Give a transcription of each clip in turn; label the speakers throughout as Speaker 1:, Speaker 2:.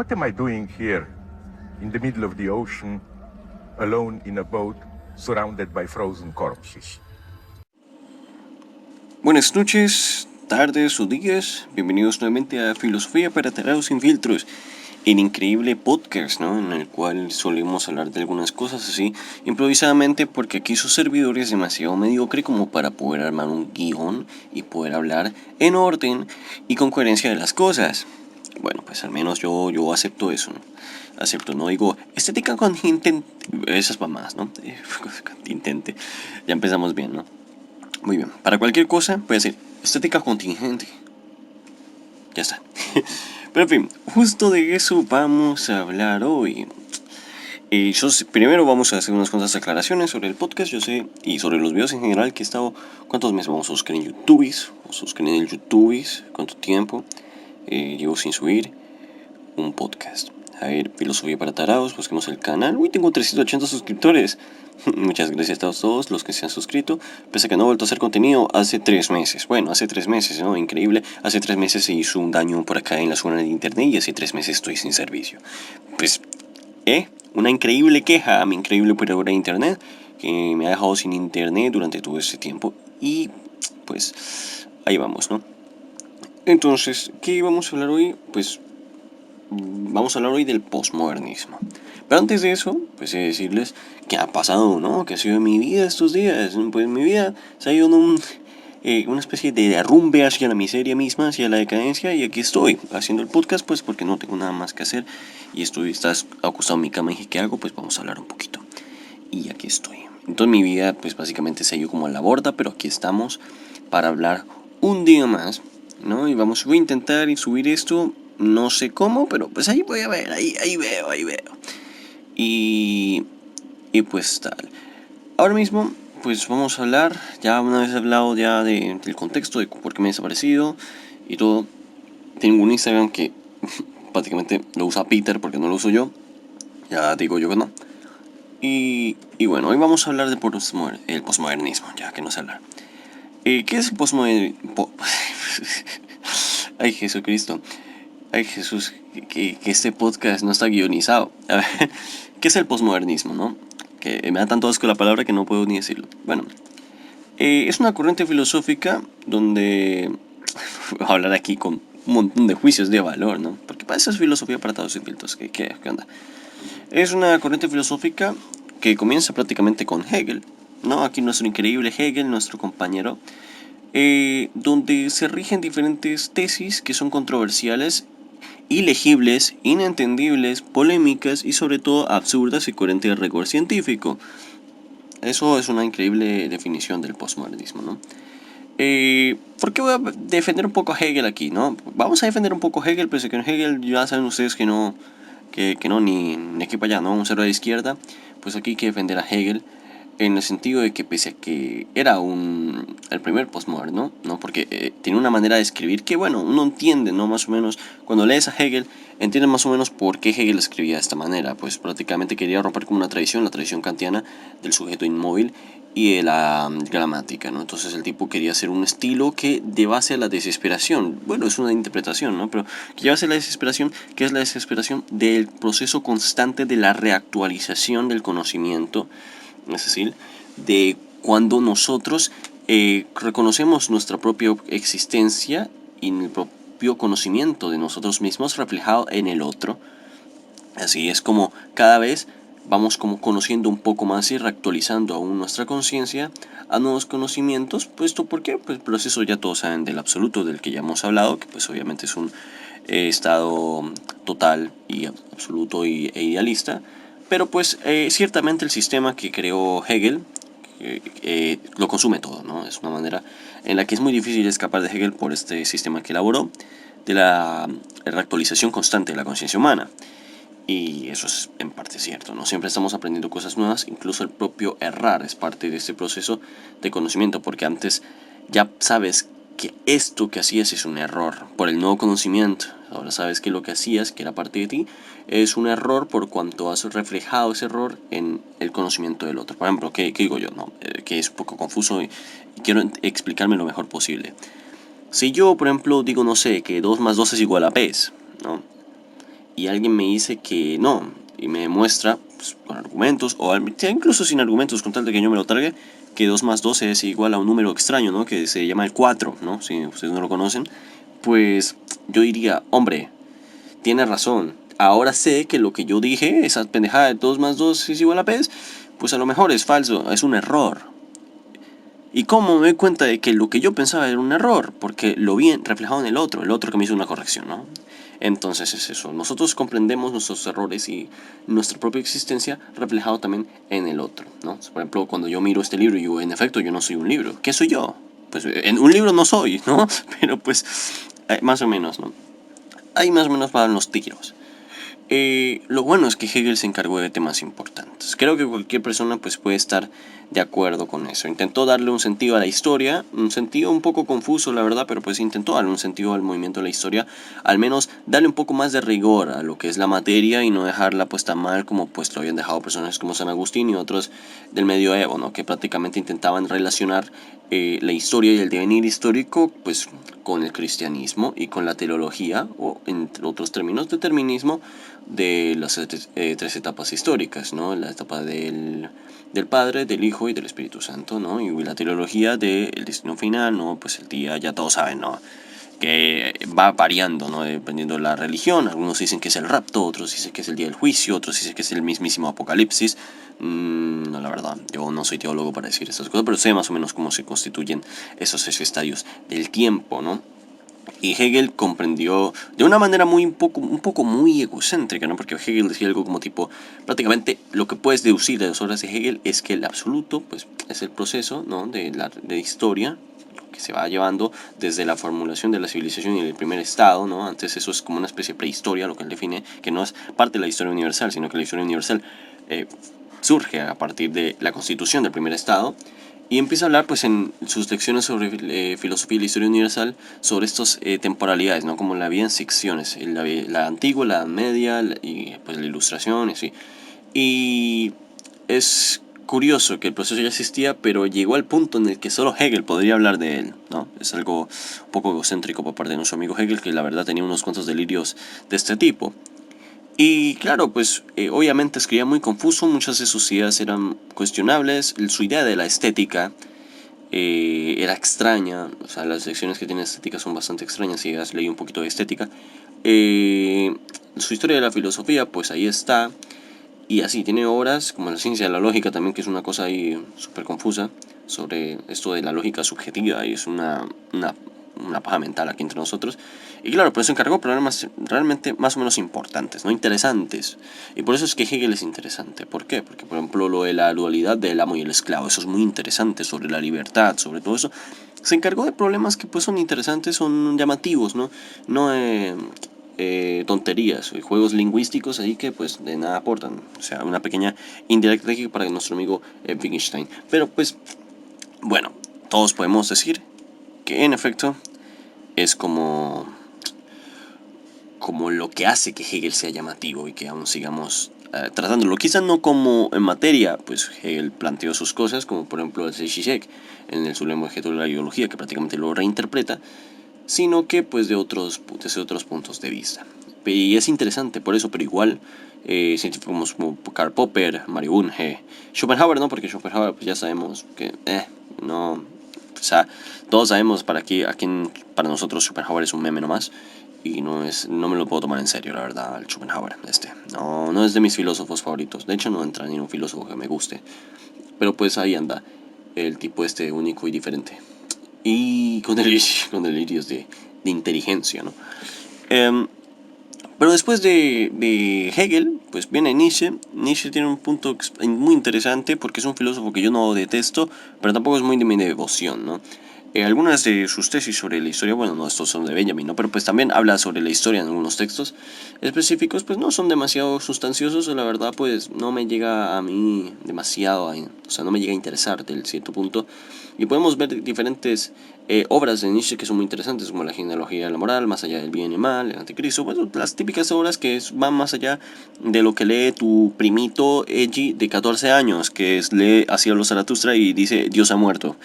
Speaker 1: What am I doing here in the middle of the ocean, alone in a boat, surrounded by frozen corpses?
Speaker 2: Buenas noches, tardes o días. Bienvenidos nuevamente a Filosofía para Tarados sin Filtros, el increíble podcast, ¿no? En el cual solemos hablar de algunas cosas así improvisadamente, porque aquí su servidor es demasiado mediocre como para poder armar un guión y poder hablar en orden y con coherencia de las cosas. Bueno, pues al menos yo acepto eso, ¿no? Acepto, no digo estética contingente, esas mamadas, ¿no? Contingente. Ya empezamos bien, ¿no? Muy bien, para cualquier cosa puede decir estética contingente. Ya está. Pero en fin, justo de eso vamos a hablar hoy. Primero vamos a hacer unas cuantas aclaraciones sobre el podcast, yo sé, y sobre los videos en general que he estado. ¿Cuántos meses vamos a suscribir en YouTube? ¿Vamos a suscribir en el YouTube? ¿Cuánto tiempo? Llevo sin subir un podcast. A ver, Filosofía para Tarados, busquemos el canal. Uy, tengo 380 suscriptores. Muchas gracias a todos los que se han suscrito. Pese a que no he vuelto a hacer contenido hace 3 meses. Bueno, hace 3 meses, ¿no? Increíble. Hace 3 meses se hizo un daño por acá en la zona de internet y hace 3 meses estoy sin servicio. Pues, una increíble queja a mi increíble operadora de internet que me ha dejado sin internet durante todo ese tiempo. Y, pues, ahí vamos, ¿no? Entonces, ¿qué vamos a hablar hoy? Pues vamos a hablar hoy del posmodernismo. Pero antes de eso, pues he de decirles qué ha pasado, ¿no? ¿Qué ha sido mi vida estos días? Pues mi vida se ha ido en una especie de derrumbe hacia la miseria misma, hacia la decadencia, y aquí estoy haciendo el podcast, pues porque no tengo nada más que hacer y estás acostado en mi cama y dije, ¿qué hago? Pues vamos a hablar un poquito. Y aquí estoy. Entonces mi vida, pues básicamente se ha ido como a la borda, pero aquí estamos para hablar un día más, ¿no? Y voy a intentar subir esto. No sé cómo, pero pues ahí voy a ver, ahí veo. Y pues tal. Ahora mismo, pues vamos a hablar, ya una vez he hablado ya del contexto de por qué me he desaparecido y todo. Tengo un Instagram que prácticamente lo usa Peter porque no lo uso yo. Ya digo yo que no. Y bueno, hoy vamos a hablar de el posmodernismo, ya que no sé hablar. ¿Qué es el posmodernismo? Ay, Jesucristo. Ay, Jesús, que este podcast no está guionizado. A ver, ¿qué es el posmodernismo, no? Que me da tanto asco la palabra que no puedo ni decirlo. Bueno, es una corriente filosófica donde... voy a hablar aquí con un montón de juicios de valor, ¿no? Porque para eso es filosofía para todos sin filtros. ¿Qué onda? Es una corriente filosófica que comienza prácticamente con Hegel, ¿no? Aquí nuestro increíble Hegel, nuestro compañero, donde se rigen diferentes tesis que son controversiales, ilegibles, inentendibles, polémicas y sobre todo absurdas y coherentes de rigor científico. Eso es una increíble definición del postmodernismo, ¿no? ¿Por qué voy a defender un poco a Hegel aquí, no? Vamos a defender un poco a Hegel, pese a que en Hegel ya saben ustedes que no, ni aquí para allá, ¿no? Un cero a la izquierda. Pues aquí hay que defender a Hegel en el sentido de que pese a que era el primer postmoderno, ¿no? Porque tiene una manera de escribir que, bueno, uno entiende, ¿no? Más o menos, cuando lees a Hegel, entiendes más o menos por qué Hegel escribía de esta manera. Pues prácticamente quería romper como una tradición, la tradición kantiana del sujeto inmóvil y de la gramática, ¿no? Entonces el tipo quería hacer un estilo que llevase a la desesperación. Bueno, es una interpretación, ¿no? Pero que llevase a la desesperación, que es la desesperación del proceso constante de la reactualización del conocimiento. Es decir, de cuando nosotros reconocemos nuestra propia existencia y el propio conocimiento de nosotros mismos reflejado en el otro. Así es como cada vez vamos como conociendo un poco más y reactualizando aún nuestra conciencia a nuevos conocimientos, puesto porque pues el proceso ya todos saben del absoluto del que ya hemos hablado, que pues obviamente es un estado total y absoluto e idealista, pero pues ciertamente el sistema que creó Hegel lo consume todo, ¿no? Es una manera en la que es muy difícil escapar de Hegel por este sistema que elaboró de la reactualización constante de la conciencia humana. Y eso es en parte cierto, ¿no? Siempre estamos aprendiendo cosas nuevas, incluso el propio errar es parte de este proceso de conocimiento, porque antes ya sabes que esto que hacías es un error por el nuevo conocimiento. Ahora sabes que lo que hacías, que era parte de ti, es un error por cuanto has reflejado ese error en el conocimiento del otro. Por ejemplo, ¿qué digo yo? ¿No? Que es un poco confuso y quiero explicarme lo mejor posible. Si yo, por ejemplo, digo, no sé, que 2 más 2 es igual a P, ¿no? y alguien me dice que no, y me demuestra pues, con argumentos, o incluso sin argumentos, con tal de que yo me lo trague, que 2 más 2 es igual a un número extraño, ¿no? Que se llama el 4, ¿no? Si ustedes no lo conocen, pues yo diría, hombre, tiene razón. Ahora sé que lo que yo dije, esa pendejada de 2 más 2 es igual a 3, pues a lo mejor es falso, es un error. ¿Y cómo me doy cuenta de que lo que yo pensaba era un error? Porque lo vi reflejado en el otro que me hizo una corrección, ¿no? Entonces es eso, nosotros comprendemos nuestros errores y nuestra propia existencia reflejado también en el otro, ¿no? Por ejemplo, cuando yo miro este libro y yo, en efecto, yo no soy un libro. ¿Qué soy yo? Pues en un libro no soy, ¿no? Pero pues, más o menos, ¿no? Ahí más o menos van los tiros. Lo bueno es que Hegel se encargó de temas importantes. Creo que cualquier persona pues, puede estar de acuerdo con eso. Intentó darle un sentido a la historia, un sentido un poco confuso, la verdad, pero pues intentó darle un sentido al movimiento de la historia, al menos darle un poco más de rigor a lo que es la materia y no dejarla pues tan mal como pues lo habían dejado personas como San Agustín y otros del medioevo, ¿no? Que prácticamente intentaban relacionar la historia y el devenir histórico pues con el cristianismo y con la teología, o entre otros términos, determinismo de las tres etapas históricas, ¿no? La etapa del Padre, del Hijo y del Espíritu Santo, ¿no? Y la teología del destino final, ¿no? Pues el día, ya todos saben, ¿no? Que va variando, ¿no? Dependiendo de la religión. Algunos dicen que es el rapto, otros dicen que es el día del juicio, otros dicen que es el mismísimo apocalipsis. No, la verdad, yo no soy teólogo para decir estas cosas, pero sé más o menos cómo se constituyen esos estadios del tiempo, ¿no? Y Hegel comprendió de una manera un poco muy egocéntrica, ¿no? Porque Hegel decía algo como tipo, prácticamente lo que puedes deducir de las obras de Hegel es que el absoluto, pues, es el proceso, ¿no? de historia que se va llevando desde la formulación de la civilización y el primer estado, ¿no? Antes eso es como una especie de prehistoria, lo que él define, que no es parte de la historia universal, sino que la historia universal surge a partir de la constitución del primer estado. Y empieza a hablar pues en sus lecciones sobre filosofía y la historia universal sobre estas temporalidades, ¿no? Como la vida en secciones, la antigua, la media y pues la ilustración y así. Y es curioso que el proceso ya existía, pero llegó al punto en el que solo Hegel podría hablar de él, ¿no? Es algo un poco egocéntrico por parte de nuestro amigo Hegel, que la verdad tenía unos cuantos delirios de este tipo. Y claro, pues obviamente escribía muy confuso, muchas de sus ideas eran cuestionables, su idea de la estética era extraña, o sea, las lecciones que tiene estética son bastante extrañas si has leído un poquito de estética. Su historia de la filosofía, pues ahí está, y así, tiene obras como la ciencia de la lógica también, que es una cosa ahí súper confusa, sobre esto de la lógica subjetiva, y es una paja mental aquí entre nosotros. Y claro, por eso encargó problemas realmente más o menos importantes, ¿no? Interesantes. Y por eso es que Hegel es interesante. ¿Por qué? Porque, por ejemplo, lo de la dualidad del amo y el esclavo, eso es muy interesante, sobre la libertad, sobre todo eso. Se encargó de problemas que pues son interesantes, son llamativos, ¿no? No tonterías, juegos lingüísticos ahí que pues de nada aportan. O sea, una pequeña indirecta aquí para nuestro amigo Wittgenstein. Pero pues, bueno, todos podemos decir que en efecto es como lo que hace que Hegel sea llamativo y que aún sigamos tratándolo. Quizás no como en materia, pues Hegel planteó sus cosas, como por ejemplo el Zizek en el Sublime Objeto de la Ideología, que prácticamente lo reinterpreta, sino que pues desde otros puntos de vista. Y es interesante por eso, pero igual científicos como Karl Popper, Mario Bunge, Schopenhauer no, porque Schopenhauer pues ya sabemos que no, o sea, todos sabemos para nosotros Schopenhauer es un meme nomás y no me lo puedo tomar en serio, la verdad, el Schopenhauer no es de mis filósofos favoritos, de hecho no entra ni un filósofo que me guste, pero pues ahí anda el tipo único y diferente y con delirios de inteligencia, ¿no? Pero después de Hegel, pues viene Nietzsche. Nietzsche tiene un punto muy interesante porque es un filósofo que yo no detesto, pero tampoco es muy de mi devoción, ¿no? Algunas de sus tesis sobre la historia, bueno, no, estos son de Benjamin, ¿no? Pero pues también habla sobre la historia en algunos textos específicos, pues no son demasiado sustanciosos, la verdad, pues no me llega a mí demasiado, o sea, no me llega a interesar del cierto punto. Y podemos ver diferentes obras de Nietzsche que son muy interesantes, como la genealogía de la moral, más allá del bien y mal, el anticristo, pues las típicas obras que van más allá de lo que lee tu primito Edgy de 14 años, lee Así habló Zaratustra y dice Dios ha muerto.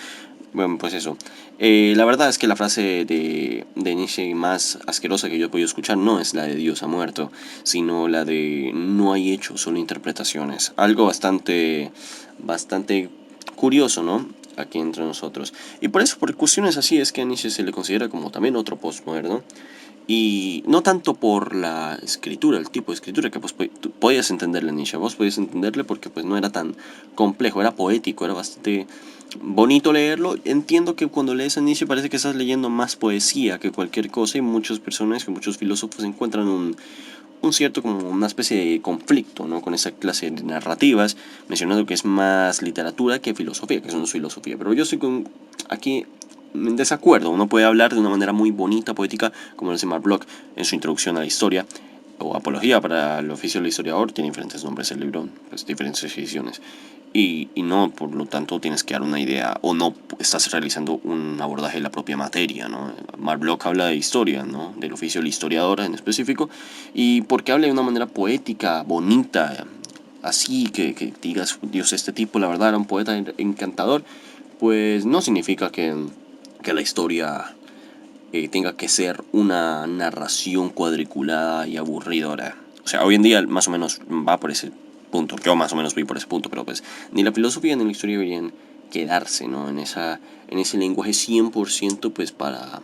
Speaker 2: Bueno, pues eso. La verdad es que la frase de Nietzsche más asquerosa que yo he podido escuchar no es la de Dios ha muerto, sino la de no hay hechos, solo interpretaciones. Algo bastante curioso, ¿no? Aquí entre nosotros. Y por eso, por cuestiones así, es que a Nietzsche se le considera como también otro postmoderno. Y no tanto por la escritura, el tipo de escritura, que pues tú podías entenderle a Nietzsche, vos podías entenderle porque pues no era tan complejo, era poético, era bastante bonito leerlo. Entiendo que cuando lees a Nietzsche parece que estás leyendo más poesía que cualquier cosa, y muchas personas, que muchos filósofos encuentran un cierto, como una especie de conflicto, ¿no? Con esa clase de narrativas, mencionando que es más literatura que filosofía, que eso no es filosofía. Pero yo estoy aquí en desacuerdo. Uno puede hablar de una manera muy bonita, poética, como lo dice Mark Bloch en su introducción a la historia, o apología para el oficio del historiador. Tiene diferentes nombres el libro, pues diferentes ediciones. Y no, por lo tanto, tienes que dar una idea o no estás realizando un abordaje de la propia materia, ¿no? Mark Bloch habla de historia, ¿no? Del oficio del historiador en específico, y porque habla de una manera poética, bonita, así que digas, Dios, este tipo la verdad era un poeta encantador, pues no significa que la historia tenga que ser una narración cuadriculada y aburridora. O sea, hoy en día más o menos va por ese punto. Yo más o menos voy por ese punto, pero pues ni la filosofía ni la historia deberían quedarse, ¿no? En ese lenguaje 100% pues para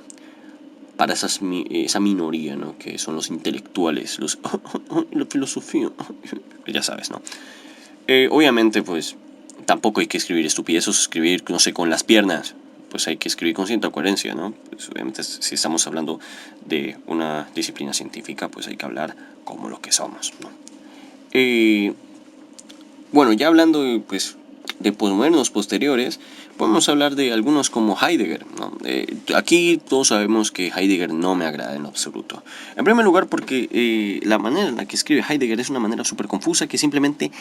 Speaker 2: esa minoría, ¿no? Que son los intelectuales, la filosofía, ya sabes, ¿no? Obviamente pues tampoco hay que escribir estupideces, escribir, no sé, con las piernas. Pues hay que escribir con cierta coherencia, ¿no? Pues obviamente si estamos hablando de una disciplina científica, pues hay que hablar como lo que somos, ¿no? Bueno, ya hablando pues, de posmodernos posteriores, podemos hablar de algunos como Heidegger, ¿no? Aquí todos sabemos que Heidegger no me agrada en lo absoluto. En primer lugar porque la manera en la que escribe Heidegger es una manera súper confusa que simplemente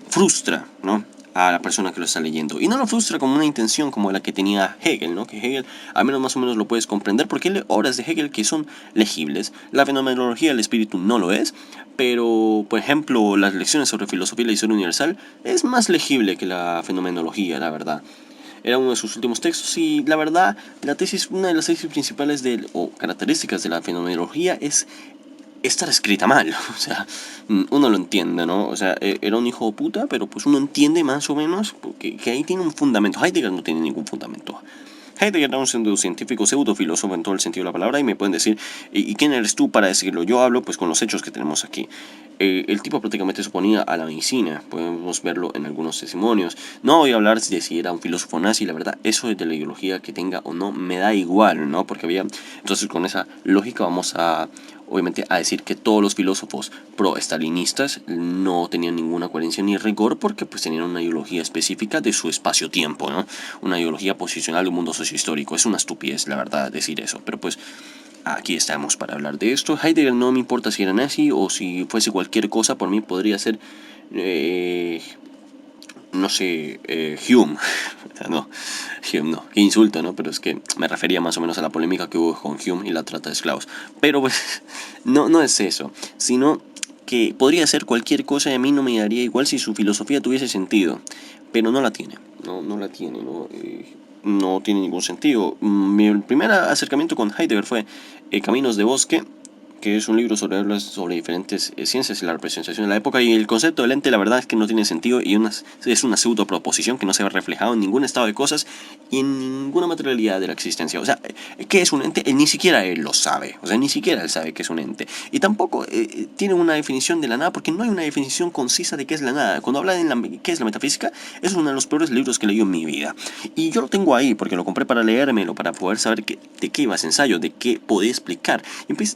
Speaker 2: frustra, ¿no?, a la persona que lo está leyendo. Y no lo frustra como una intención como la que tenía Hegel, ¿no? Que Hegel al menos más o menos lo puedes comprender porque hay obras de Hegel que son legibles. La fenomenología del espíritu no lo es, pero por ejemplo las lecciones sobre filosofía y la historia universal es más legible que la fenomenología, la verdad. Era uno de sus últimos textos y la verdad, una de las tesis principales o características de la fenomenología es estar escrita mal, o sea, uno lo entiende, ¿no? O sea, era un hijo de puta, pero pues uno entiende más o menos que ahí tiene un fundamento. Heidegger no tiene ningún fundamento. Heidegger era un pseudocientífico, pseudofilósofo en todo el sentido de la palabra, y me pueden decir, ¿y quién eres tú para decirlo? Yo hablo pues con los hechos que tenemos aquí. El tipo prácticamente se oponía a la medicina, podemos verlo en algunos testimonios. No voy a hablar de si era un filósofo nazi, la verdad, eso de la ideología que tenga o no, me da igual, ¿no? Porque había, entonces con esa lógica vamos a, obviamente, a decir que todos los filósofos pro-estalinistas no tenían ninguna coherencia ni rigor porque pues tenían una ideología específica de su espacio-tiempo, ¿no? Una ideología posicional de un mundo sociohistórico. Es una estupidez, la verdad, decir eso, pero pues aquí estamos para hablar de esto. Heidegger no me importa si era nazi o si fuese cualquier cosa, por mí podría ser, no sé, Hume. No, Hume no, qué insulto, ¿no? Pero es que me refería más o menos a la polémica que hubo con Hume y la trata de esclavos. Pero pues no es eso, sino que podría ser cualquier cosa y a mí no me daría igual si su filosofía tuviese sentido, pero no la tiene, no la tiene, ¿no? No tiene ningún sentido. Mi primer acercamiento con Heidegger fue Caminos de Bosque, que es un libro sobre diferentes ciencias y la representación de la época, y el concepto del ente la verdad es que no tiene sentido y es una pseudo proposición que no se ve reflejado en ningún estado de cosas y en ninguna materialidad de la existencia. O sea, ¿qué es un ente? Ni siquiera él lo sabe, o sea, ni siquiera él sabe qué es un ente, y tampoco tiene una definición de la nada porque no hay una definición concisa de qué es la nada. Cuando habla de qué es la metafísica, es uno de los peores libros que he leído en mi vida, y yo lo tengo ahí porque lo compré para leérmelo, para poder saber de qué iba ese ensayo, de qué podía explicar.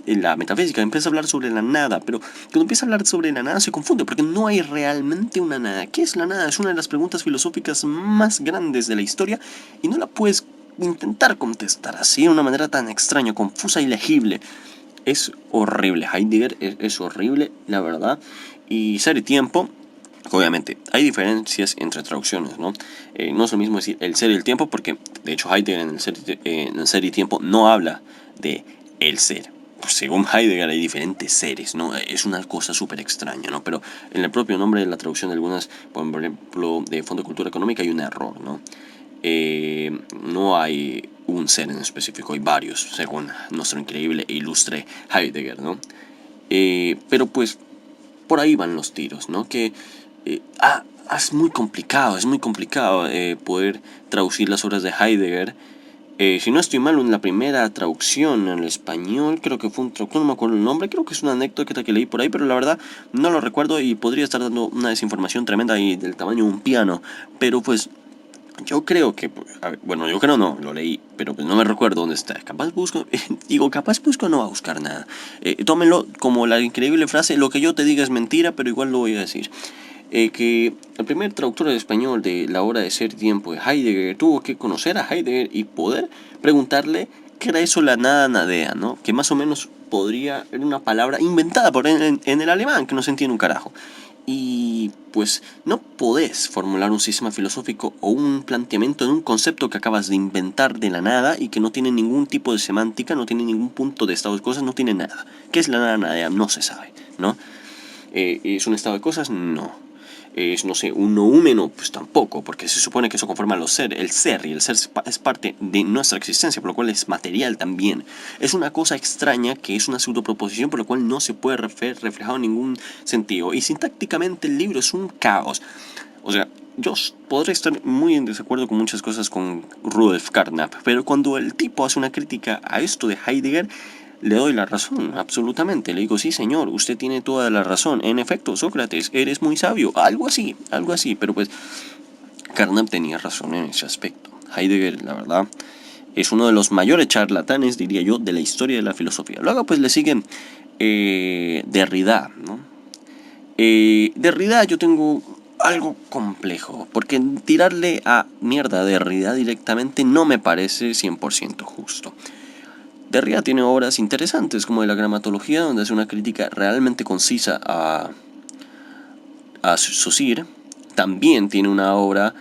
Speaker 2: Y la metafísica empieza a hablar sobre la nada, pero cuando empieza a hablar sobre la nada se confunde porque no hay realmente una nada. ¿Qué es la nada? Es una de las preguntas filosóficas más grandes de la historia y no la puedes intentar contestar así de una manera tan extraña, confusa y legible. Es horrible. Heidegger es horrible, la verdad. Y Ser y Tiempo, obviamente, hay diferencias entre traducciones, ¿no? No es lo mismo decir el ser y el tiempo, porque de hecho Heidegger en el ser y tiempo no habla de el ser. Pues según Heidegger hay diferentes seres, ¿no? Es una cosa súper extraña, ¿no? Pero en el propio nombre de la traducción de algunas, por ejemplo, de Fondo de Cultura Económica hay un error, ¿no? no hay un ser en específico, hay varios, según nuestro increíble e ilustre Heidegger, ¿no? Pero pues por ahí van los tiros, ¿no? Que es muy complicado, poder traducir las obras de Heidegger. Si no estoy mal, en la primera traducción en el español, creo que fue un traductor, no me acuerdo el nombre, creo que es una anécdota que leí por ahí, pero la verdad no lo recuerdo y podría estar dando una desinformación tremenda y del tamaño de un piano. Pero pues yo creo que, bueno, yo creo no, lo leí, pero pues no me recuerdo dónde está. Capaz busco, capaz busco no va a buscar nada. Tómenlo como la increíble frase, lo que yo te diga es mentira, pero igual lo voy a decir. Que el primer traductor del español de La hora de ser tiempo de Heidegger tuvo que conocer a Heidegger y poder preguntarle qué era eso la nada nadea, ¿no? Que más o menos podría ser una palabra inventada por en el alemán, que no se entiende un carajo. Y pues no podés formular un sistema filosófico o un planteamiento de un concepto que acabas de inventar de la nada y que no tiene ningún tipo de semántica, no tiene ningún punto de estado de cosas, no tiene nada. ¿Qué es la nada nadea? No se sabe, ¿no? ¿Es un estado de cosas? No. ¿Es, no sé, un noúmeno? Pues tampoco, porque se supone que eso conforma el ser, y el ser es parte de nuestra existencia, por lo cual es material también. Es una cosa extraña que es una pseudoproposición, por lo cual no se puede reflejado en ningún sentido. Y sintácticamente el libro es un caos. O sea, yo podré estar muy en desacuerdo con muchas cosas con Rudolf Carnap, pero cuando el tipo hace una crítica a esto de Heidegger, le doy la razón, absolutamente. Le digo, sí, señor, usted tiene toda la razón. En efecto, Sócrates, eres muy sabio. Algo así, pero pues Carnap tenía razón en ese aspecto. Heidegger, la verdad, es uno de los mayores charlatanes, diría yo, de la historia de la filosofía. Luego, pues le siguen Derrida, ¿no? Derrida yo tengo algo complejo, porque tirarle a mierda a Derrida directamente no me parece 100% justo. Derrida tiene obras interesantes como de la gramatología, donde hace una crítica realmente concisa a Saussure. También tiene una obra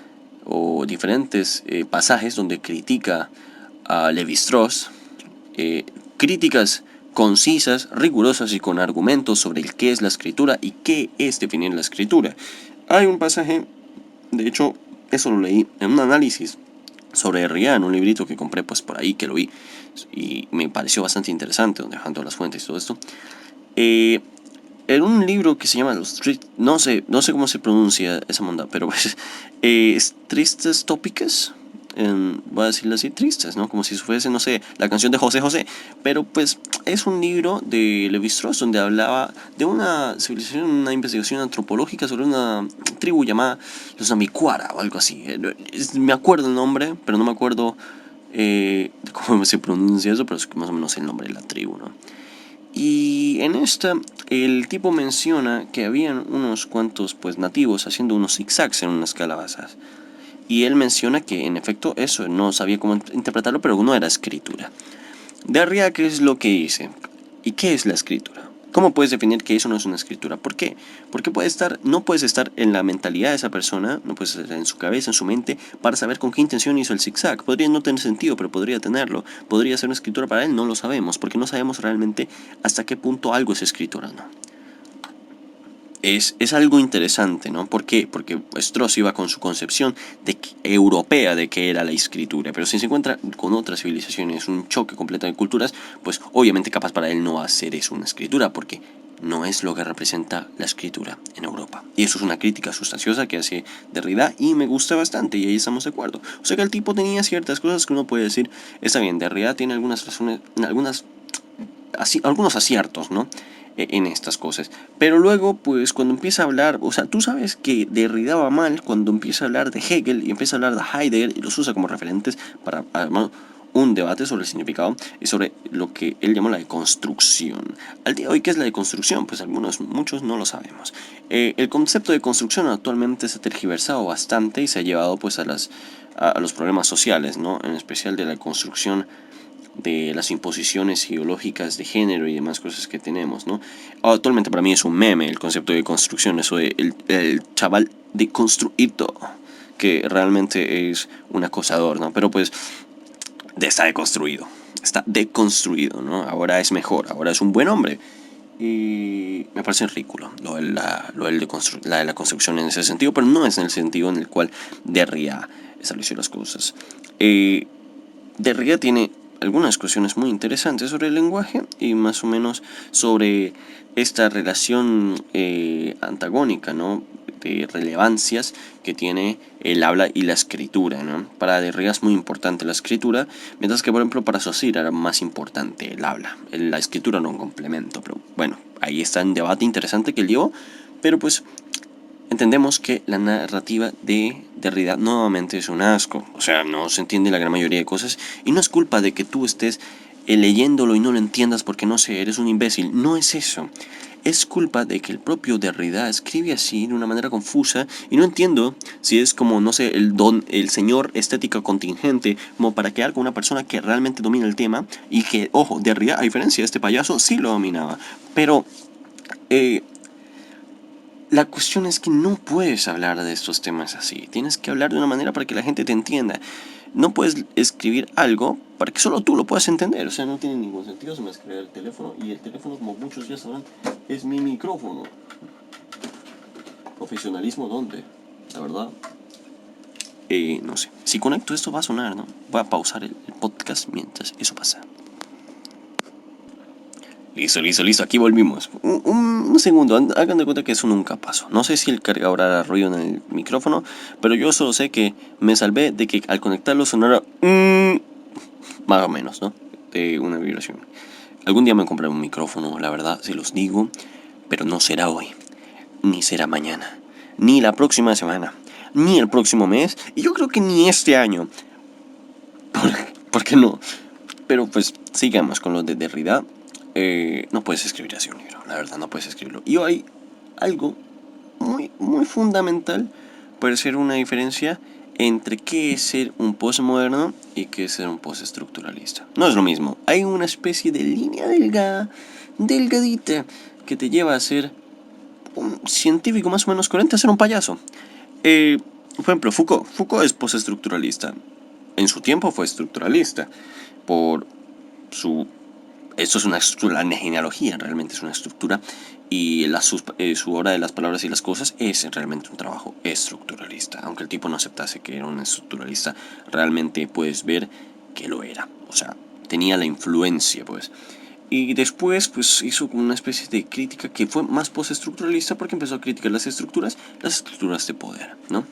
Speaker 2: o diferentes pasajes donde critica a Lévi-Strauss, críticas concisas, rigurosas y con argumentos sobre el qué es la escritura y qué es definir la escritura. Hay un pasaje, de hecho, eso lo leí en un análisis sobre Derrida en un librito que compré pues por ahí, que lo vi y me pareció bastante interesante, donde dejan todas las fuentes y todo esto. En un libro que se llama no sé cómo se pronuncia esa monda, pero pues Tristes Tópicas, voy a decirlo así, tristes, ¿no? Como si fuese, no sé, la canción de José José. Pero pues es un libro de Lévi-Strauss donde hablaba de una civilización, una investigación antropológica sobre una tribu llamada los Namicuara o algo así. Me acuerdo el nombre, pero no me acuerdo cómo se pronuncia eso, pero es más o menos el nombre de la tribu, ¿no? Y en esta, el tipo menciona que habían unos cuantos pues nativos haciendo unos zigzags en unas calabazas. Y él menciona que en efecto eso no sabía cómo interpretarlo, pero no era escritura. Derrida, ¿qué es lo que dice? ¿Y qué es la escritura? ¿Cómo puedes definir que eso no es una escritura? ¿Por qué? Porque no puedes estar en la mentalidad de esa persona, no puedes estar en su cabeza, en su mente, para saber con qué intención hizo el zigzag. Podría no tener sentido, pero podría tenerlo. Podría ser una escritura para él, no lo sabemos, porque no sabemos realmente hasta qué punto algo es escritura, ¿no? Es algo interesante, ¿no? ¿Por qué? Porque Strauss iba con su concepción europea de qué era la escritura, pero si se encuentra con otras civilizaciones, un choque completo de culturas, pues obviamente capaz para él no hacer eso una escritura, porque no es lo que representa la escritura en Europa. Y eso es una crítica sustanciosa que hace Derrida y me gusta bastante y ahí estamos de acuerdo. O sea que el tipo tenía ciertas cosas que uno puede decir, está bien, Derrida tiene algunas razones, algunos aciertos, ¿no? En estas cosas. Pero luego, pues, cuando empieza a hablar, o sea, tú sabes que Derrida va mal cuando empieza a hablar de Hegel y empieza a hablar de Heidegger y los usa como referentes para armar un debate sobre el significado y sobre lo que él llamó la deconstrucción. Al día de hoy, ¿qué es la deconstrucción? Pues muchos no lo sabemos. El concepto de construcción actualmente se ha tergiversado bastante y se ha llevado pues a los problemas sociales, ¿no? En especial de la construcción de las imposiciones ideológicas de género y demás cosas que tenemos, ¿no? Actualmente para mí es un meme el concepto de construcción, eso de el chaval deconstruido, que realmente es un acosador, ¿no? Pero pues está deconstruido, ¿no? Ahora es mejor, ahora es un buen hombre. Y me parece ridículo lo de la construcción en ese sentido, pero no es en el sentido en el cual Derrida estableció las cosas. Derrida tiene algunas cuestiones muy interesantes sobre el lenguaje y más o menos sobre esta relación antagónica, ¿no?, de relevancias que tiene el habla y la escritura, ¿no? Para Derrida es muy importante la escritura, mientras que, por ejemplo, para Saussure era más importante el habla. La escritura era un complemento, pero bueno, ahí está un debate interesante que él llevó, pero pues entendemos que la narrativa de Derrida nuevamente es un asco. O sea, no se entiende la gran mayoría de cosas y no es culpa de que tú estés leyéndolo y no lo entiendas porque, no sé, eres un imbécil. No es eso. Es culpa de que el propio Derrida escribe así de una manera confusa y no entiendo si es como, no sé, el señor estética contingente, como para quedar con una persona que realmente domina el tema y que, ojo, Derrida, a diferencia de este payaso, sí lo dominaba. Pero la cuestión es que no puedes hablar de estos temas así. Tienes que hablar de una manera para que la gente te entienda. No puedes escribir algo para que solo tú lo puedas entender. O sea, no tiene ningún sentido. Se me escribe el teléfono y el teléfono, como muchos ya sabrán, es mi micrófono. ¿Profesionalismo dónde? La verdad. No sé. Si conecto esto va a sonar, ¿no? Voy a pausar el podcast mientras eso pasa. Listo, aquí volvimos. Un segundo, hagan de cuenta que eso nunca pasó. No sé si el cargador hará ruido en el micrófono, pero yo solo sé que me salvé de que al conectarlo sonara más o menos, ¿no? De una vibración. Algún día me compraré un micrófono, la verdad, se los digo, pero no será hoy, ni será mañana, ni la próxima semana, ni el próximo mes, y yo creo que ni este año. ¿Por qué no? Pero pues sigamos con lo de Derrida. No puedes escribir así un libro, la verdad, no puedes escribirlo. Y hay algo muy fundamental para hacer una diferencia entre qué es ser un postmoderno y qué es ser un postestructuralista. No es lo mismo. Hay una especie de línea delgadita, que te lleva a ser un científico más o menos coherente a ser un payaso. Por ejemplo, Foucault es postestructuralista. En su tiempo fue estructuralista por su... Esto es una estructura, la genealogía realmente es una estructura, y su obra de las palabras y las cosas es realmente un trabajo estructuralista. Aunque el tipo no aceptase que era un estructuralista, realmente puedes ver que lo era. O sea, tenía la influencia, pues. Y después, pues, hizo una especie de crítica que fue más postestructuralista porque empezó a criticar las estructuras de poder, ¿no?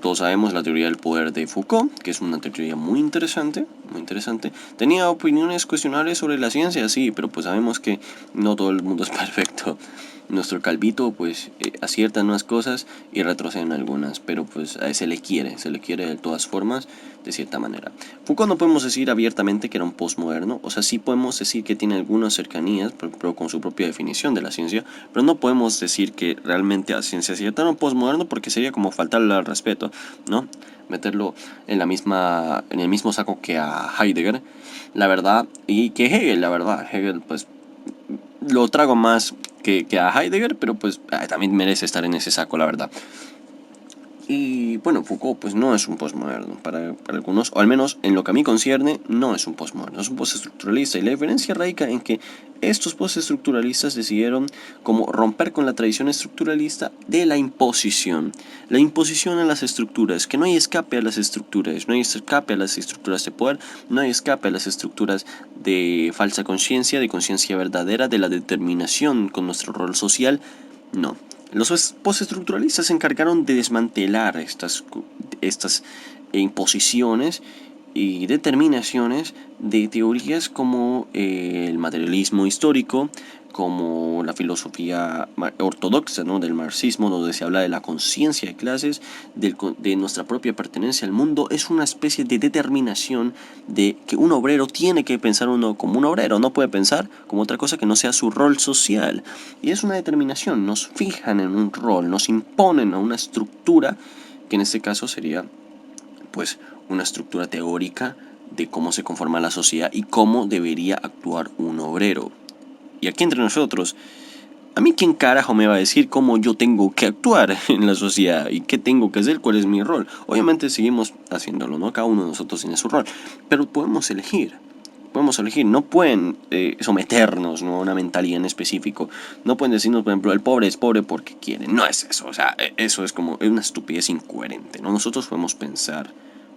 Speaker 2: Todos sabemos la teoría del poder de Foucault, que es una teoría muy interesante, muy interesante. Tenía opiniones cuestionables sobre la ciencia, sí, pero pues sabemos que no todo el mundo es perfecto. Nuestro Calvito pues acierta en unas cosas y retrocede en algunas, pero pues se le quiere de todas formas, de cierta manera. Foucault no podemos decir abiertamente que era un postmoderno, o sea, sí podemos decir que tiene algunas cercanías, pero con su propia definición de la ciencia, pero no podemos decir que realmente a ciencia cierta era un postmoderno, porque sería como faltarle al respeto, ¿no? Meterlo en el mismo saco que a Heidegger, la verdad, y que Hegel, la verdad. Hegel pues lo trago más que a Heidegger, pero pues también merece estar en ese saco, la verdad. Y bueno, Foucault pues no es un postmoderno para algunos, o al menos en lo que a mí concierne, no es un postmoderno, es un postestructuralista. Y la diferencia radica en que estos postestructuralistas decidieron como romper con la tradición estructuralista de la imposición. La imposición a las estructuras, que no hay escape a las estructuras, no hay escape a las estructuras de poder, no hay escape a las estructuras de falsa conciencia, de conciencia verdadera, de la determinación con nuestro rol social, no. Los postestructuralistas se encargaron de desmantelar estas imposiciones y determinaciones de teorías como el materialismo histórico, como la filosofía ortodoxa, ¿no?, del marxismo, donde se habla de la conciencia de clases, de nuestra propia pertenencia al mundo. Es una especie de determinación de que un obrero tiene que pensar uno como un obrero, no puede pensar como otra cosa que no sea su rol social. Y es una determinación, nos fijan en un rol, nos imponen a una estructura, que en este caso sería pues una estructura teórica de cómo se conforma la sociedad y cómo debería actuar un obrero. Y aquí entre nosotros, ¿a mí quién carajo me va a decir cómo yo tengo que actuar en la sociedad y qué tengo que hacer, cuál es mi rol? Obviamente seguimos haciéndolo, ¿no? Cada uno de nosotros tiene su rol, pero podemos elegir. podemos elegir, no pueden someternos, ¿no?, a una mentalidad en específico, no pueden decirnos, por ejemplo, el pobre es pobre porque quiere, no es eso, o sea, eso es como, es una estupidez incoherente, ¿no? Nosotros podemos pensar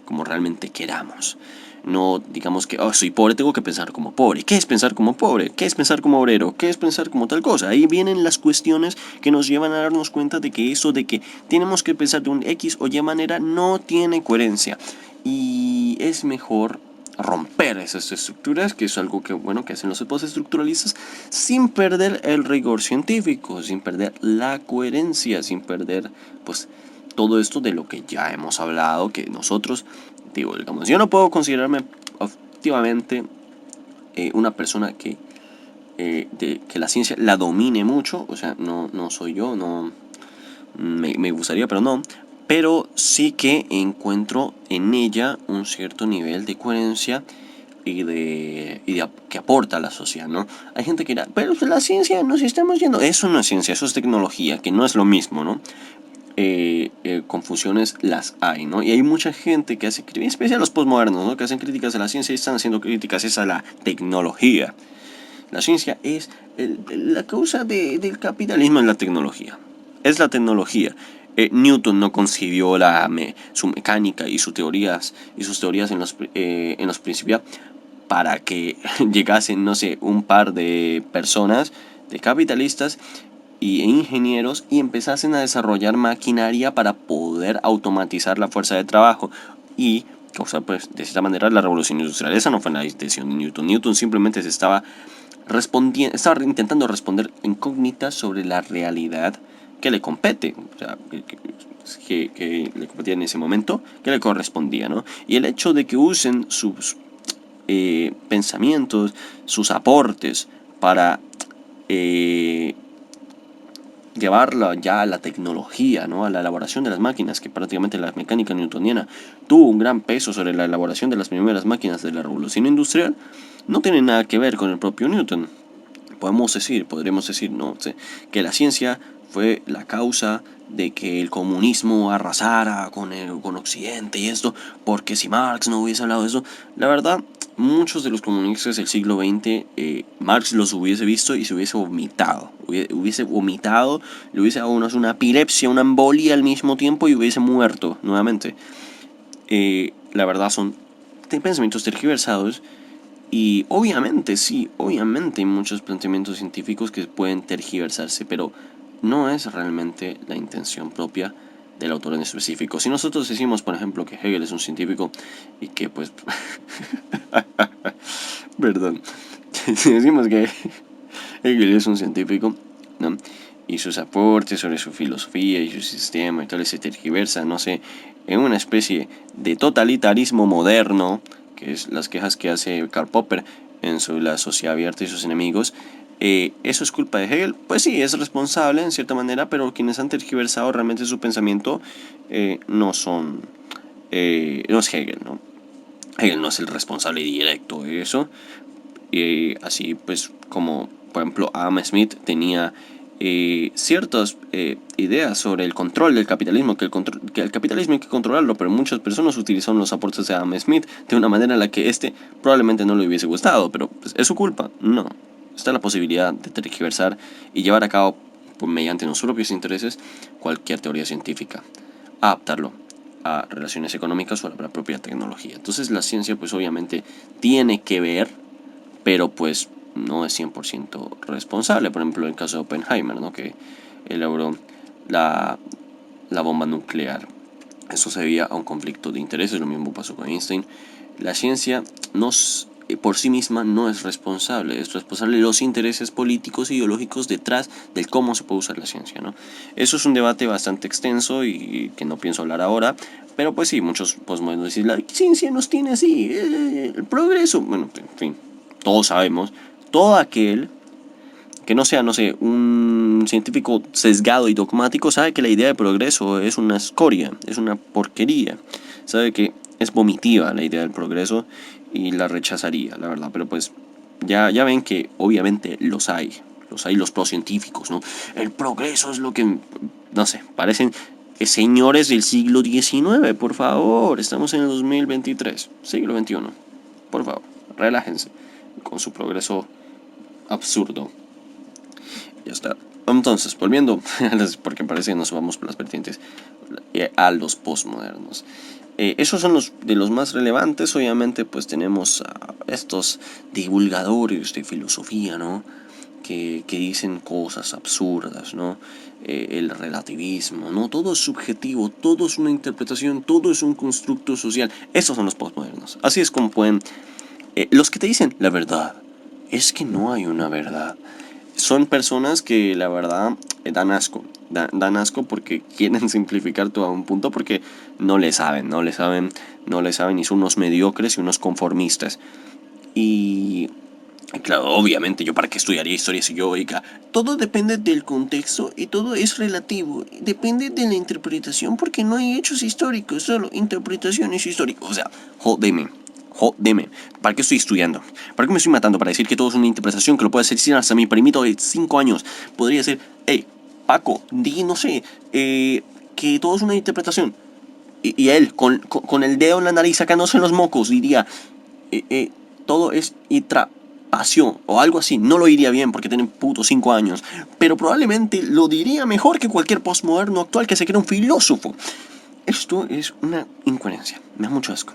Speaker 2: como realmente queramos. No digamos que, oh, soy pobre, tengo que pensar como pobre. ¿Qué es pensar como pobre? ¿Qué es pensar como obrero? ¿Qué es pensar como tal cosa? Ahí vienen las cuestiones que nos llevan a darnos cuenta de que eso de que tenemos que pensar de un X o Y manera no tiene coherencia. Y es mejor romper esas estructuras, que es algo que, bueno, que hacen los postestructuralistas, sin perder el rigor científico, sin perder la coherencia, sin perder, pues, todo esto de lo que ya hemos hablado, que nosotros, digo, digamos, yo no puedo considerarme activamente una persona que la ciencia la domine mucho, o sea, no soy yo, no me gustaría, pero no. Pero sí que encuentro en ella un cierto nivel de coherencia que aporta a la sociedad, ¿no? Hay gente que dirá, pero la ciencia nos estamos yendo. Eso no es ciencia, eso es tecnología, que no es lo mismo, ¿no? Confusiones las hay, ¿no? Y hay mucha gente que hace, en especial los postmodernos, ¿no?, que hacen críticas a la ciencia y están haciendo críticas a la tecnología. La ciencia es la causa del capitalismo en la tecnología. Es la tecnología. Newton no concibió su mecánica y sus teorías en los Principia para que llegasen, no sé, un par de personas, de capitalistas e ingenieros, y empezasen a desarrollar maquinaria para poder automatizar la fuerza de trabajo y causar, pues, de esta manera la revolución industrial. Esa no fue la intención de Newton. Newton simplemente estaba intentando responder incógnitas sobre la realidad que le compete, o sea, que le competía en ese momento, que le correspondía, ¿no? Y el hecho de que usen sus pensamientos, sus aportes para llevarla ya a la tecnología, ¿no?, a la elaboración de las máquinas, que prácticamente la mecánica newtoniana tuvo un gran peso sobre la elaboración de las primeras máquinas de la revolución industrial, no tiene nada que ver con el propio Newton. Podríamos decir, ¿no?, que la ciencia fue la causa de que el comunismo arrasara con Occidente y esto, porque si Marx no hubiese hablado de eso, la verdad, muchos de los comunistas del siglo XX, Marx los hubiese visto y se hubiese vomitado. Le hubiese dado una epilepsia, una embolia al mismo tiempo y hubiese muerto nuevamente. La verdad son pensamientos tergiversados. Y obviamente hay muchos planteamientos científicos que pueden tergiversarse, pero no es realmente la intención propia del autor en específico. Si nosotros decimos, por ejemplo, que Hegel es un científico y que, pues, perdón, si decimos que Hegel es un científico, ¿no?, y sus aportes sobre su filosofía y su sistema y tal se tergiversa, no sé, en una especie de totalitarismo moderno, que es las quejas que hace Karl Popper en La sociedad abierta y sus enemigos, ¿eso es culpa de Hegel? Pues sí, es responsable en cierta manera, pero quienes han tergiversado realmente su pensamiento no es Hegel, ¿no? Hegel no es el responsable directo de eso. Así pues, como por ejemplo Adam Smith tenía ciertas ideas sobre el control del capitalismo, que el capitalismo hay que controlarlo, pero muchas personas utilizaron los aportes de Adam Smith de una manera en la que probablemente no le hubiese gustado, pero pues, ¿es su culpa? No. Está la posibilidad de tergiversar y llevar a cabo, pues, mediante nuestros propios intereses, cualquier teoría científica, adaptarlo a relaciones económicas o a la propia tecnología. Entonces la ciencia, pues, obviamente tiene que ver, pero pues no es 100% responsable. Por ejemplo, el caso de Oppenheimer, ¿no?, que elaboró la bomba nuclear. Eso se debía a un conflicto de intereses. Lo mismo pasó con Einstein. La ciencia por sí misma no es responsable. Es responsable de los intereses políticos e ideológicos detrás del cómo se puede usar la ciencia, ¿no? Eso es un debate bastante extenso y que no pienso hablar ahora. Pero pues sí, muchos podemos decir, la ciencia nos tiene así, el progreso. Bueno, en fin, todos sabemos, todo aquel que no sea, no sé, un científico sesgado y dogmático, sabe que la idea de progreso es una escoria, es una porquería, sabe que es vomitiva la idea del progreso y la rechazaría, la verdad. Pero pues ya ven que obviamente los hay los procientíficos, ¿no? El progreso es lo que, no sé, parecen señores del siglo XIX, por favor, estamos en el 2023, siglo XXI, por favor. relájense con su progreso absurdo. Ya está. Entonces, volviendo, porque parece que nos vamos por las vertientes, a los postmodernos. Esos son los de los más relevantes. Obviamente pues tenemos a estos divulgadores de filosofía, ¿no? Que dicen cosas absurdas, ¿no? El relativismo, ¿no? Todo es subjetivo, todo es una interpretación, todo es un constructo social. Esos son los postmodernos. Así es como pueden... los que te dicen la verdad, es que no hay una verdad. Son personas que la verdad dan asco. Dan asco porque quieren simplificar todo a un punto porque no le saben y son unos mediocres y unos conformistas. Y claro, obviamente, yo para qué estudiaría historia si yo, oiga, todo depende del contexto y todo es relativo, depende de la interpretación porque no hay hechos históricos, solo interpretaciones históricas. O sea, jódeme. ¿Para qué estoy estudiando? ¿Para qué me estoy matando? Para decir que todo es una interpretación que lo puede hacer hasta mi primito de 5 años. Podría ser, hey, Paco, di, no sé, que todo es una interpretación. Y él, con el dedo en la nariz sacándose los mocos, diría, todo es pasión o algo así. No lo diría bien porque tiene puto 5 años, pero probablemente lo diría mejor que cualquier postmoderno actual que se cree un filósofo. Esto es una incoherencia. Me da mucho asco.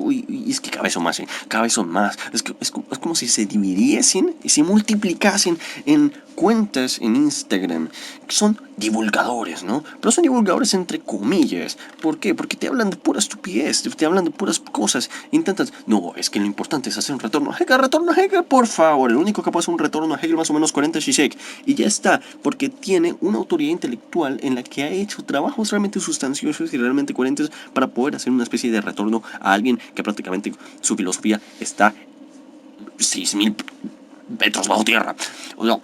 Speaker 2: Uy, es que cada vez son más, cada vez son más. Es como si se dividiesen y se multiplicasen en cuentas en Instagram. Que son divulgadores, ¿no? Pero son divulgadores entre comillas. ¿Por qué? Porque te hablan de pura estupidez, te hablan de puras cosas. Intentas, no, es que lo importante es hacer un retorno a Hegel, por favor. El único que puede hacer un retorno a Hegel más o menos 40 Zizek. Y ya está, porque tiene una autoridad intelectual en la que ha hecho trabajos realmente sustanciosos y realmente coherentes para poder hacer una especie de retorno a alguien que prácticamente su filosofía está 6.000 metros bajo tierra. O sea,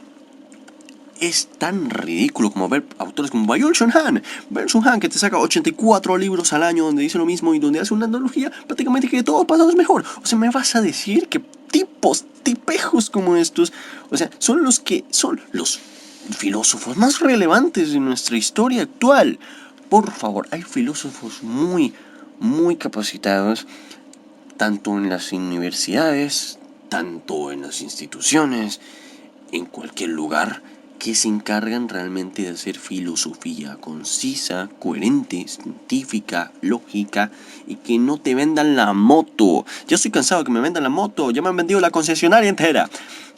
Speaker 2: es tan ridículo como ver autores como Byung-Chul Han, que te saca 84 libros al año donde dice lo mismo y donde hace una analogía prácticamente que todo pasado es mejor. O sea, me vas a decir que tipejos como estos, o sea, son los filósofos más relevantes de nuestra historia actual. Por favor, hay filósofos muy capacitados, tanto en las universidades, tanto en las instituciones, en cualquier lugar, que se encargan realmente de hacer filosofía concisa, coherente, científica, lógica y que no te vendan la moto. Ya estoy cansado de que me vendan la moto, ya me han vendido la concesionaria entera.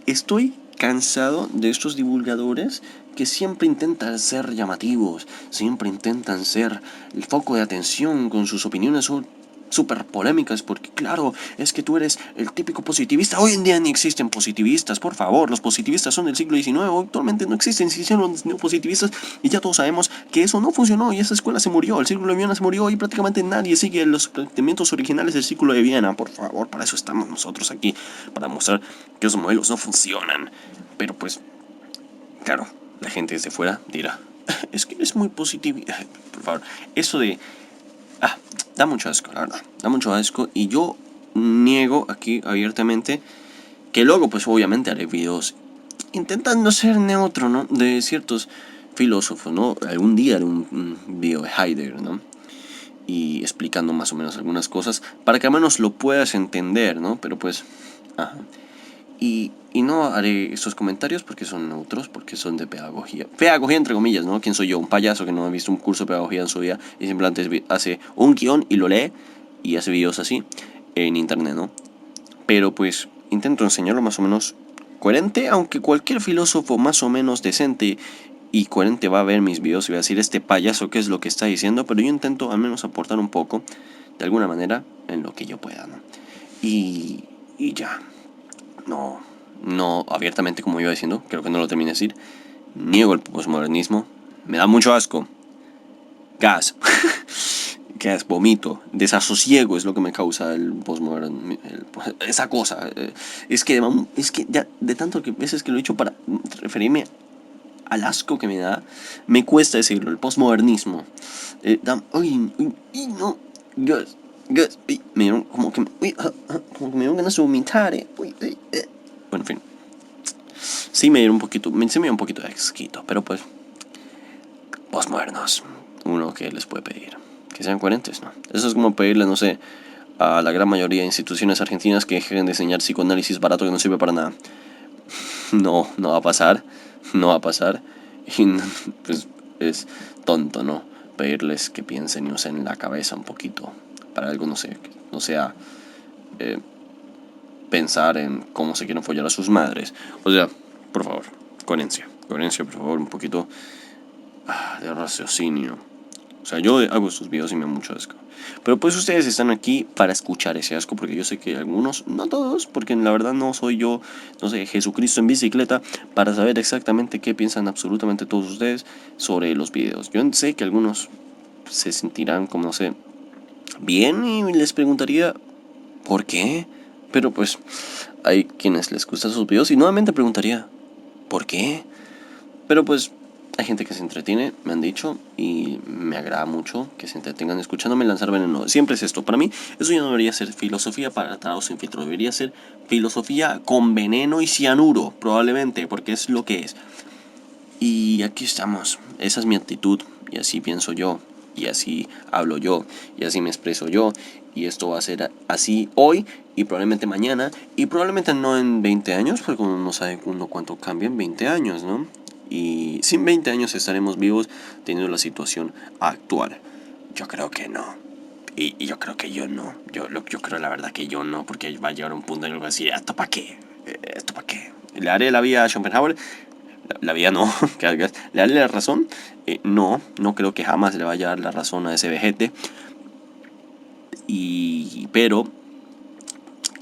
Speaker 2: Estoy cansado de estos divulgadores que siempre intentan ser llamativos, siempre intentan ser el foco de atención con sus opiniones súper polémicas, porque claro, es que tú eres el típico positivista. Hoy en día ni existen positivistas, por favor, los positivistas son del siglo XIX, actualmente no existen, se hicieron los neopositivistas y ya todos sabemos que eso no funcionó y esa escuela se murió, el círculo de Viena se murió y prácticamente nadie sigue los planteamientos originales del círculo de Viena. Por favor, para eso estamos nosotros aquí, para mostrar que esos modelos no funcionan. Pero pues, claro, la gente desde fuera dirá, es que eres muy positivista. Por favor, eso de... da mucho asco, la verdad. Da mucho asco. Y yo niego aquí abiertamente que luego, pues obviamente haré videos intentando ser neutro, ¿no? De ciertos filósofos, ¿no? Algún día haré un video de Heidegger, ¿no? Y explicando más o menos algunas cosas para que al menos lo puedas entender, ¿no? Pero pues... Ajá. Y no haré estos comentarios porque son neutros, porque son de pedagogía. Pedagogía entre comillas, ¿no? ¿Quién soy yo? Un payaso que no ha visto un curso de pedagogía en su vida y simplemente hace un guión y lo lee y hace videos así en internet, ¿no? Pero pues intento enseñarlo más o menos coherente, aunque cualquier filósofo más o menos decente y coherente va a ver mis videos y va a decir, este payaso, ¿qué es lo que está diciendo? Pero yo intento al menos aportar un poco, de alguna manera, en lo que yo pueda, ¿no? Y ya. No abiertamente, como iba diciendo, creo que no lo terminé de decir. Niego el posmodernismo. Me da mucho asco. Gas. Vomito. Desasosiego es lo que me causa el posmodernismo. Esa cosa. Es que ya de tanto que veces que lo he dicho para referirme al asco que me da, me cuesta decirlo. El posmodernismo. No. Gas. Me dieron como que me dieron ganas de vomitar. Bueno, en fin. Sí me dio un poquito de asquito, pero pues postmodernos, uno que les puede pedir que sean coherentes, ¿no? Eso es como pedirle, no sé, a la gran mayoría de instituciones argentinas que dejen de enseñar psicoanálisis barato que no sirve para nada. No va a pasar. No va a pasar. Y pues es tonto, ¿no? Pedirles que piensen y usen la cabeza un poquito para algo, no sé, que no sea pensar en cómo se quieren follar a sus madres. O sea, por favor, coherencia, por favor, un poquito de raciocinio. O sea, yo hago estos videos y me da mucho asco. Pero pues ustedes están aquí para escuchar ese asco, porque yo sé que algunos, no todos, porque la verdad no soy yo, no sé, Jesucristo en bicicleta, para saber exactamente qué piensan absolutamente todos ustedes sobre los videos. Yo sé que algunos se sentirán como, no sé, bien y les preguntaría, ¿por qué? Pero pues hay quienes les gustan sus videos y nuevamente preguntaría, ¿por qué? Pero pues hay gente que se entretiene, me han dicho, y me agrada mucho que se entretengan escuchándome lanzar veneno. Siempre es esto. Para mí, eso ya no debería ser filosofía para tratados sin filtro. Debería ser filosofía con veneno y cianuro, probablemente, porque es lo que es. Y aquí estamos. Esa es mi actitud, y así pienso yo, y así hablo yo, y así me expreso yo. Y esto va a ser así hoy, y probablemente mañana, y probablemente no en 20 años, porque uno no sabe cuánto cambia en 20 años, ¿no? Y sin 20 años estaremos vivos teniendo la situación actual. Yo creo que no. Y yo creo que yo no. Yo creo la verdad que yo no, porque va a llegar un punto en el que va a decir, ¿esto para qué? ¿Esto para qué? ¿Le haré la vida a Schopenhauer? La vida no. ¿Le haré la razón? No creo que jamás le vaya a dar la razón a ese vejete. Pero,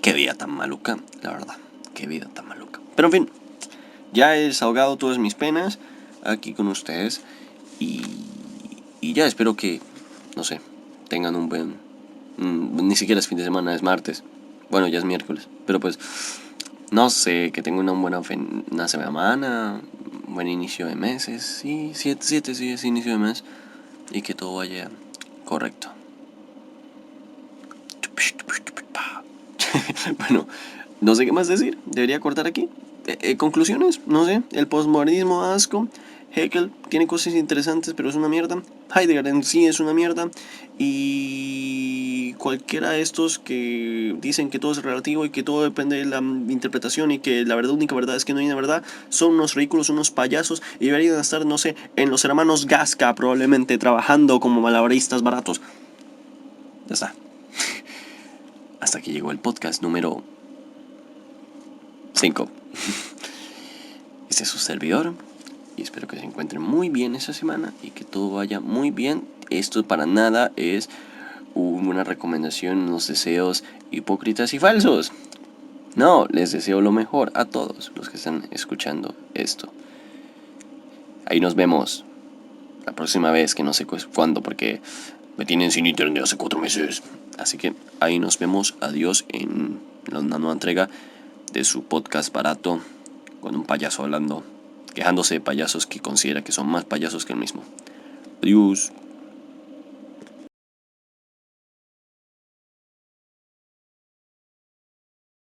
Speaker 2: qué vida tan maluca, la verdad. Qué vida tan maluca. Pero en fin, ya he desahogado todas mis penas aquí con ustedes. Y ya espero que, no sé, tengan un buen... ni siquiera es fin de semana, es martes. Bueno, ya es miércoles. Pero pues, no sé, que tengan una semana, un buen inicio de meses. Sí, 7 sí es inicio de mes. Y que todo vaya correcto. Bueno, no sé qué más decir. Debería cortar aquí. Conclusiones, no sé. El postmodernismo, asco. Hegel tiene cosas interesantes, pero es una mierda. Heidegger en sí es una mierda. Y cualquiera de estos que dicen que todo es relativo y que todo depende de la interpretación y que la única verdad es que no hay una verdad, son unos ridículos, unos payasos y deberían estar, no sé, en los hermanos Gasca probablemente trabajando como malabaristas baratos. Ya está. Hasta aquí llegó el podcast número 5. Este es su servidor y espero que se encuentren muy bien esta semana y que todo vaya muy bien. Esto para nada es una recomendación, unos deseos hipócritas y falsos. No, les deseo lo mejor a todos los que están escuchando esto. Ahí nos vemos la próxima vez, que no sé cuándo, porque me tienen sin internet hace 4 meses. Así que ahí nos vemos. Adiós en una nueva entrega de su podcast barato, con un payaso hablando, quejándose de payasos que considera que son más payasos que él mismo. Adiós.